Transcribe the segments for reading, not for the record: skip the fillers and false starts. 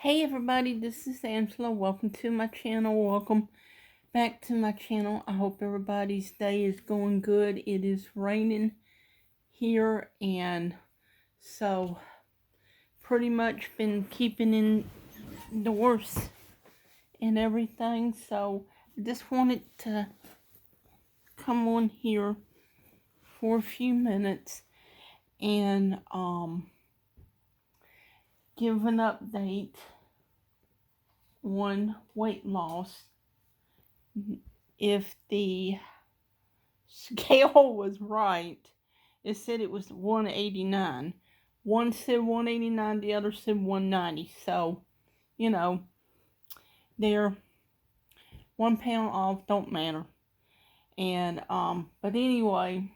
Hey everybody, this is Angela. Welcome to my channel. Welcome back to my channel. I hope everybody's day is going good. It is raining here, and so pretty much been keeping indoors and everything. So I just wanted to come on here for a few minutes and give an update on weight loss. If the scale was right, it said it was 189. One said 189, the other said 190. So, they're 1 pound off, don't matter. And but anyway,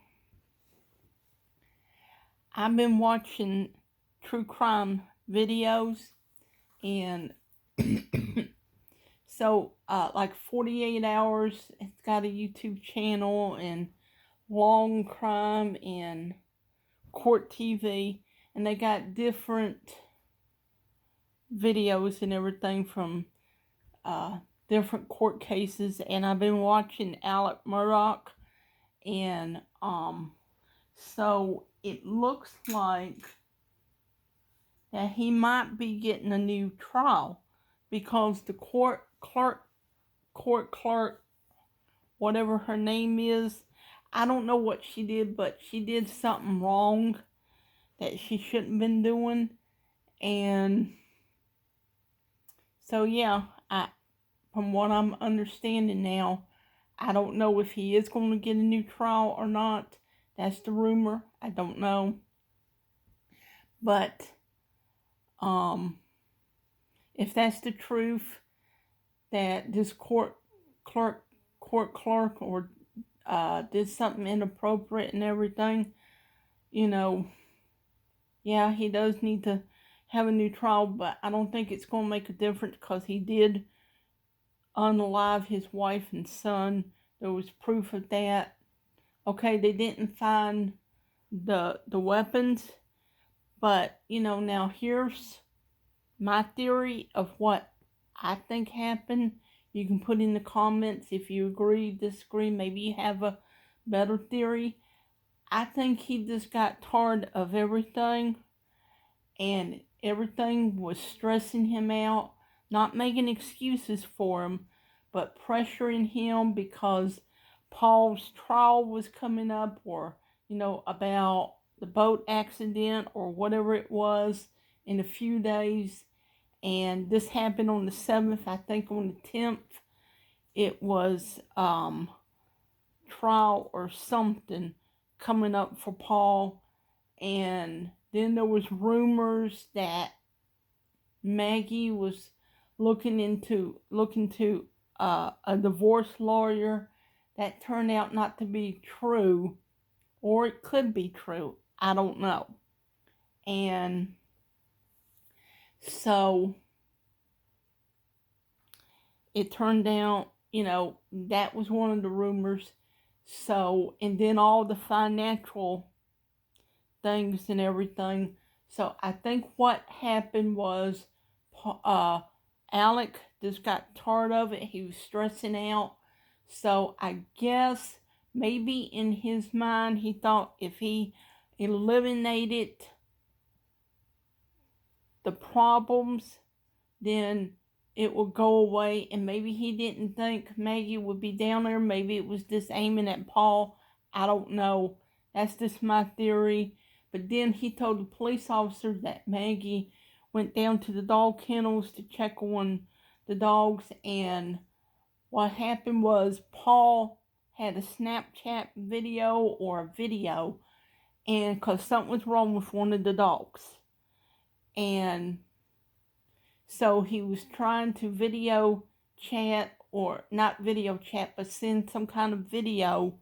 I've been watching true crime videos, and so like 48 Hours, it's got a YouTube channel, and Long Crime and Court TV, and they got different videos and everything from different court cases. And I've been watching Alex Murdaugh, and so it looks like that he might be getting a new trial, because the court clerk, whatever her name is, I don't know what she did, but she did something wrong that she shouldn't have been doing. And so yeah, from what I'm understanding now, I don't know if he is going to get a new trial or not. That's the rumor. I don't know. But if that's the truth, that this court clerk or did something inappropriate and everything, yeah, he does need to have a new trial. But I don't think it's going to make a difference, because he did unalive his wife and son. There was proof of that. Okay, they didn't find the weapons, but now here's my theory of what I think happened. You can put in the comments if you agree, disagree, maybe you have a better theory. I think he just got tired of everything, and everything was stressing him out, not making excuses for him, but pressuring him, because Paul's trial was coming up, or, about the boat accident or whatever it was, in a few days. And this happened on the 7th. I think on the 10th, it was trial or something coming up for Paul. And then there was rumors that Maggie was looking into a divorce lawyer. That turned out not to be true, or it could be true. I don't know. And so it turned out, that was one of the rumors. So, and then all the financial things and everything. So I think what happened was Alec just got tired of it. He was stressing out. So I guess maybe in his mind he thought if he eliminated the problems, then it would go away. And maybe he didn't think Maggie would be down there. Maybe it was just aiming at Paul. I don't know. That's just my theory. But then he told the police officer that Maggie went down to the dog kennels to check on the dogs. And what happened was Paul had a Snapchat video, and because something was wrong with one of the dogs. And so he was trying to video chat, or not video chat, but send some kind of video,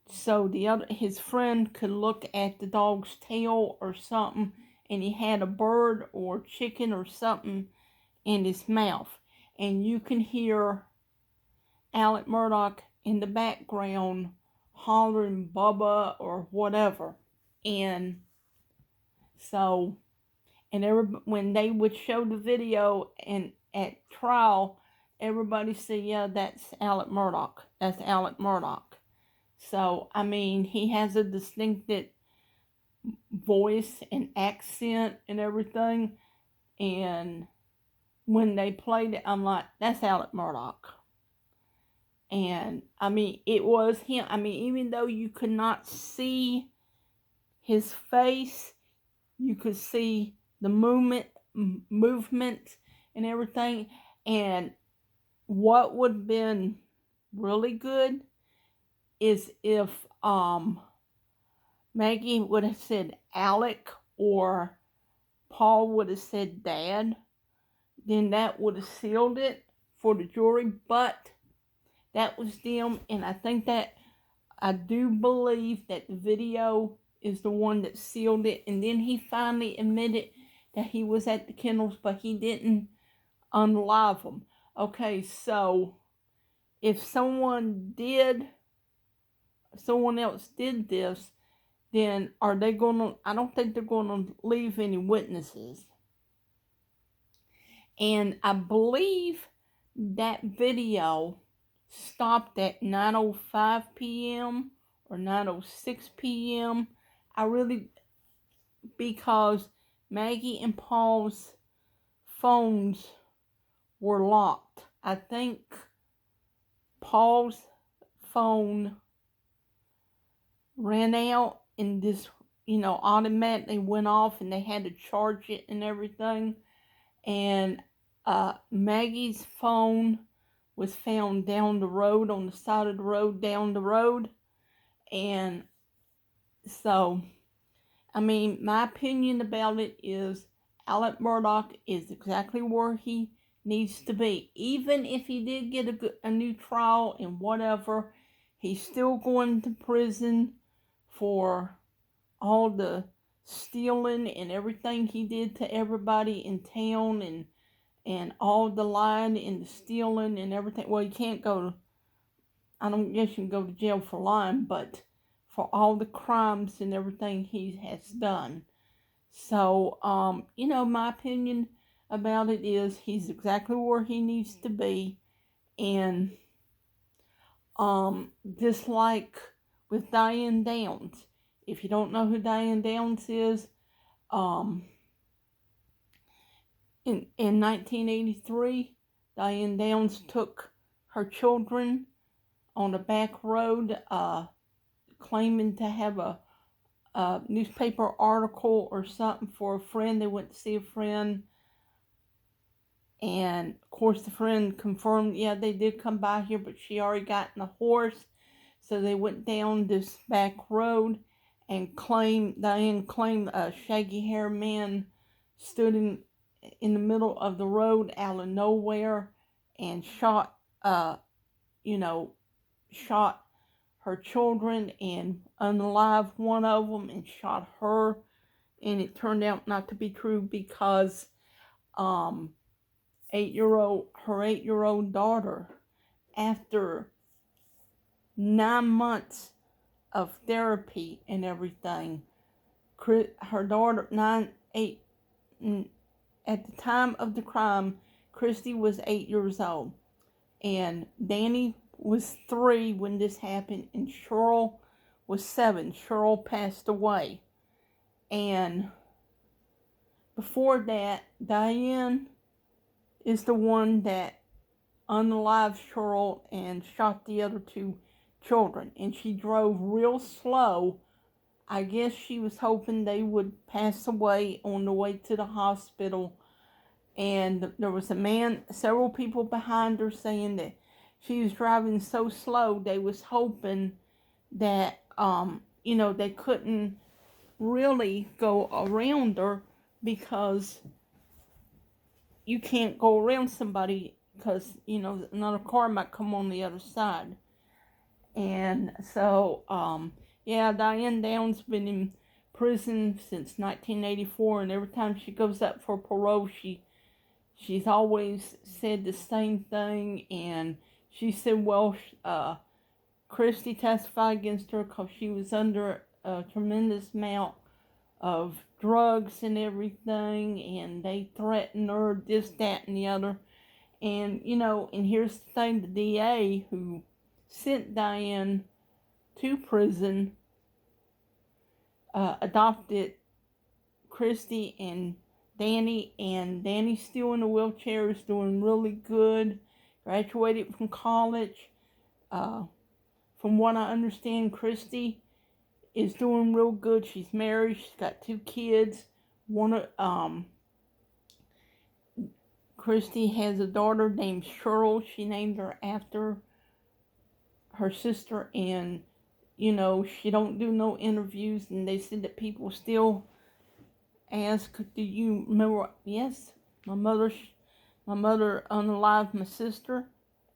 so his friend could look at the dog's tail or something, and he had a bird or chicken or something in his mouth. And you can hear Alex Murdaugh in the background hollering Bubba or whatever. And so, And when they would show the video and at trial, everybody said, yeah, that's Alec Murdaugh. That's Alec Murdaugh. So, I mean, he has a distinctive voice and accent and everything. And when they played it, I'm like, that's Alec Murdaugh. And, I mean, it was him. I mean, even though you could not see his face, you could see the movement and everything. And what would have been really good is if Maggie would have said Alec or Paul would have said Dad. Then that would have sealed it for the jury. But that was them, and I do believe that the video is the one that sealed it. And then he finally admitted that he was at the kennels, but he didn't unlive them. Okay, so if someone else did this, then are they gonna? I don't think they're gonna leave any witnesses. And I believe that video stopped at 9:05 p.m. or 9:06 p.m. Because Maggie and Paul's phones were locked. I think Paul's phone ran out and this, automatically went off and they had to charge it and everything. And Maggie's phone was found down the road, on the side of the road, down the road. And so, I mean, my opinion about it is Alec Murdaugh is exactly where he needs to be. Even if he did get a new trial and whatever, he's still going to prison for all the stealing and everything he did to everybody in town, and all the lying and the stealing and everything. Well, you can't I don't guess you can go to jail for lying, but for all the crimes and everything he has done. So, my opinion about it is he's exactly where he needs to be. And just like with Diane Downs, if you don't know who Diane Downs is, in 1983, Diane Downs took her children on a back road, claiming to have a newspaper article or something for a friend. They went to see a friend, and of course the friend confirmed, yeah, they did come by here, but she already got in a horse. So they went down this back road, and Diane claimed a shaggy-haired man stood in the middle of the road out of nowhere and shot her children and unalived one of them and shot her. And it turned out not to be true because her 8-year-old daughter, after 9 months of therapy and everything, her daughter, at the time of the crime, Christy was 8 years old, and Danny was 3 when this happened, and Cheryl was 7. Cheryl passed away. And before that, Diane is the one that unalived Cheryl and shot the other 2 children. And she drove real slow. I guess she was hoping they would pass away on the way to the hospital. And there was several people behind her saying that she was driving so slow, they was hoping that, they couldn't really go around her, because you can't go around somebody because, another car might come on the other side. And so, Diane Downs been in prison since 1984, and every time she goes up for parole, she's always said the same thing. And she said, well, Christy testified against her because she was under a tremendous amount of drugs and everything, and they threaten her, this, that, and the other. And, and here's the thing, the DA who sent Diane to prison adopted Christy and Danny, and Danny's still in a wheelchair, is doing really good, graduated from college. From what I understand, Christy is doing real good. She's married, she's got 2 kids. Christy has a daughter named Cheryl. She named her after her sister, and she don't do no interviews, and they said that people still ask, do you remember? Yes, my mother unalived my sister,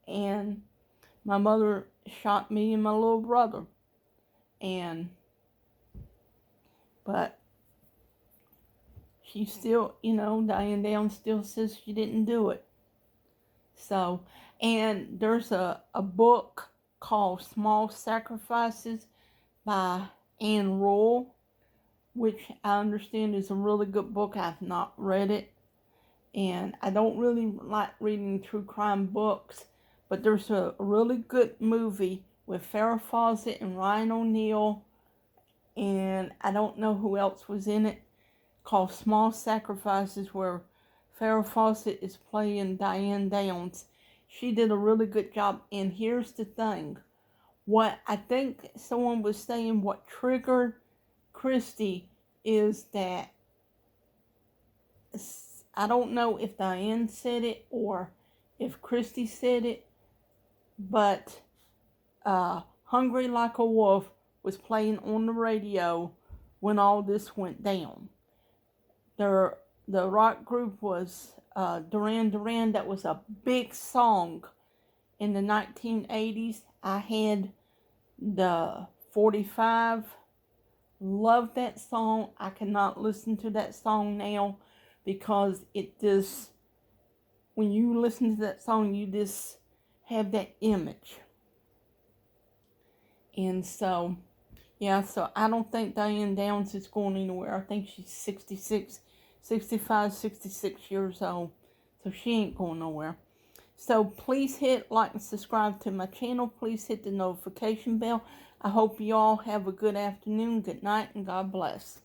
and my mother shot me and my little brother, but she still, Diane Downs still says she didn't do it. So, and there's a book called Small Sacrifices by Anne Rule, which I understand is a really good book. I've not read it, and I don't really like reading true crime books, but there's a really good movie with Farrah Fawcett and Ryan O'Neal, and I don't know who else was in it, called Small Sacrifices, where Farrah Fawcett is playing Diane Downs. She did a really good job. And here's the thing, what I think someone was saying, what triggered Christy is that, I don't know if Diane said it or if Christy said it, but Hungry Like a Wolf was playing on the radio when all this went down. The rock group was Duran Duran. That was a big song in the 1980s. I had the 45. Loved that song. I cannot listen to that song now because it just, when you listen to that song, you just have that image. And so, yeah, so I don't think Diane Downs is going anywhere. I think she's 65, 66 years old. So she ain't going nowhere. So please hit like and subscribe to my channel. Please hit the notification bell. I hope you all have a good afternoon, good night, and God bless.